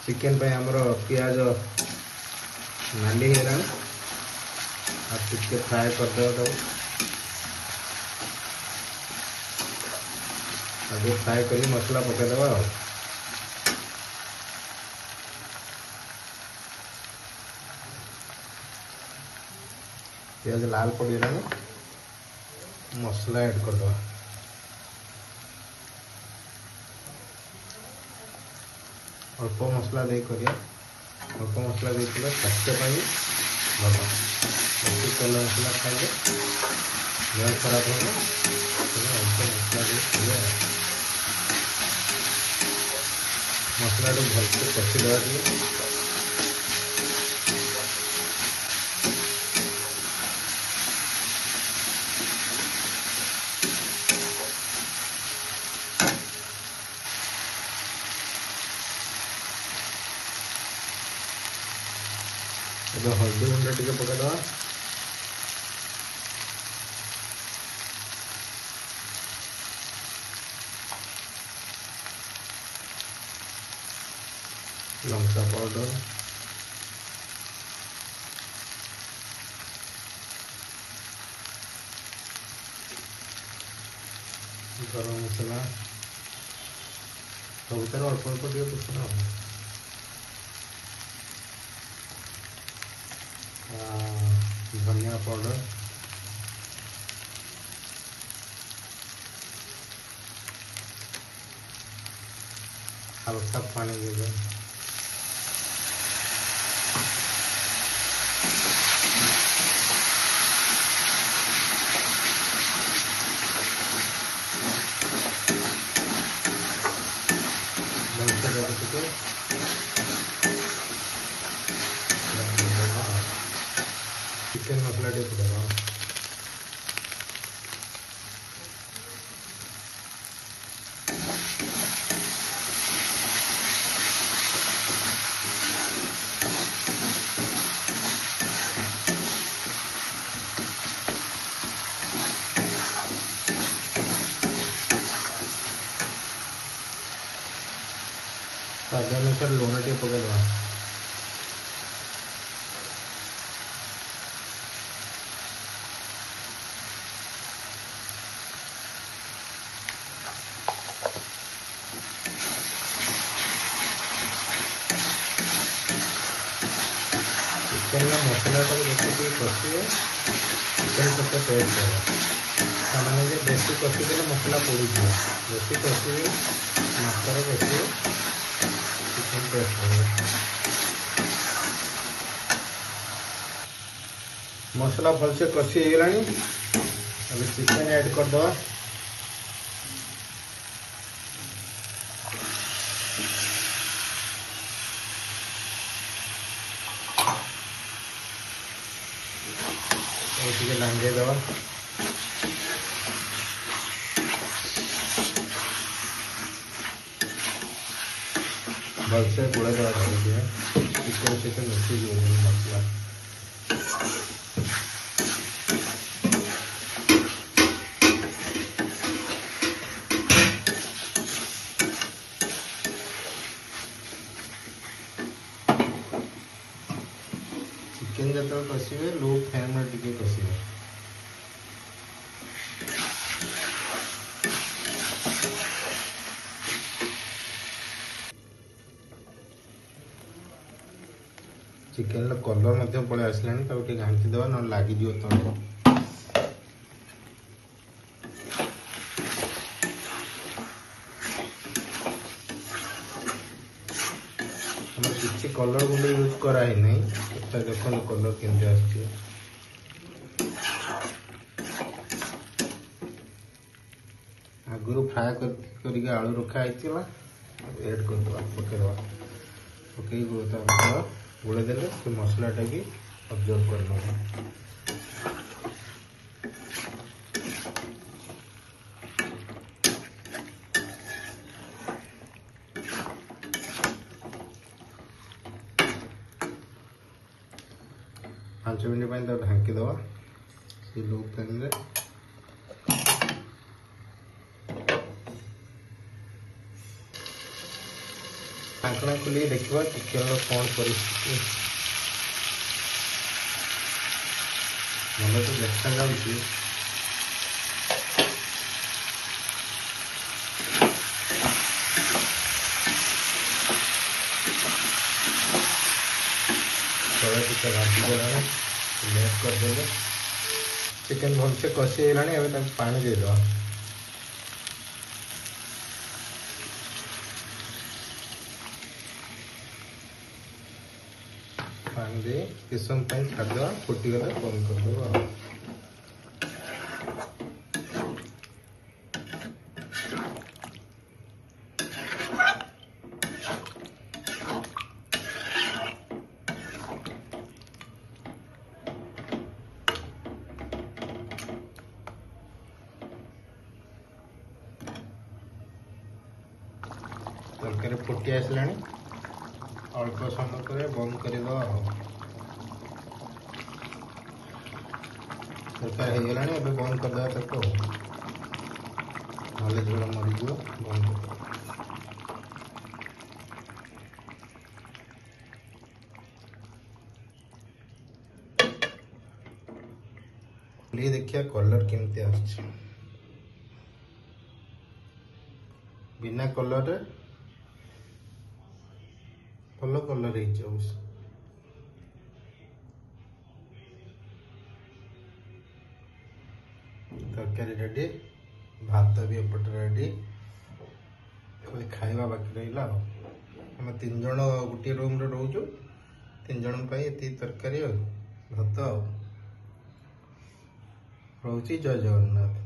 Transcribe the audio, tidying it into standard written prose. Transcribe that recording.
Chicken पे हमरो प्याज नाली है टिके फ्राए कर दो आगे फ्राए कर मसला पकईदे प्याज लाल पड़गला मसला ऐड कर दो अल्प मसला दे करिया अल्प मसला दे स्वास्थ्य भल बेसी तेल मसला खाइले देह खराब हो अल्प मसला दे करिया मसला भलसे कषिदेवा टे हल्दी गुंड टे पकईदे लंका पाउडर गरम मसला सब अल्प अल्प टे पसंद धनिया पाउडर हल्का पानी दे चिकेन मसला टे पड़ेगा स्वाद अनुसार लुण टे पकईदे चिकेन मसला देखिए कषिए चिकेन सहित टेस्ट है सामान्य बेसी कषिदे मसला पोड़ी बेसी कषि मसला कषि चिकेन टेस्ट है मसला भलसे कषि होगा अभी चिकेन ऐड करदे लांगे दवा भलसे गुड़ा दवा चिकेन चिकेन मिसी मसला चिकेन जो कषे लो फ्लेम में टिके कषे चिकेन कलर पड़े आसला घाटी दवा ना लगे तले किसी कलर गुंड यूज कराई नहीं देखो कलर केमती आस आगुरी फ्राए कर आलू रखा ऐड करदे पकईदे पकई गोड़े से मसलाटा की अब्जर्व कर पांच मिनट ढांकी दवा से लो फ्लेम रे ढाकना खोलिए देखिए चिकेन कौन परिस्थिति भल तो देखा जाऊँगी। तले टे भाजीगला लेट करदे चिकेन भलसे कषि गला पानी देद पानी दे किस समय छाड़ फुटीगले बंद करदेव। तरकारी फुटी आसला अल्प समय पर बंद करद तरकारी हो गलानी अब बंद करदे ताको ना झोल मरीज बंद कर देखिए कलर केमती आस बिना कलर भल कलर तरकारी रेडी भात भी एपटे रेडी खाली खाइबा बाकी रहा आम 3 जन गोटे रूम रे रोचु 3 जन ये तरकारी भात रोची। जय जगन्नाथ।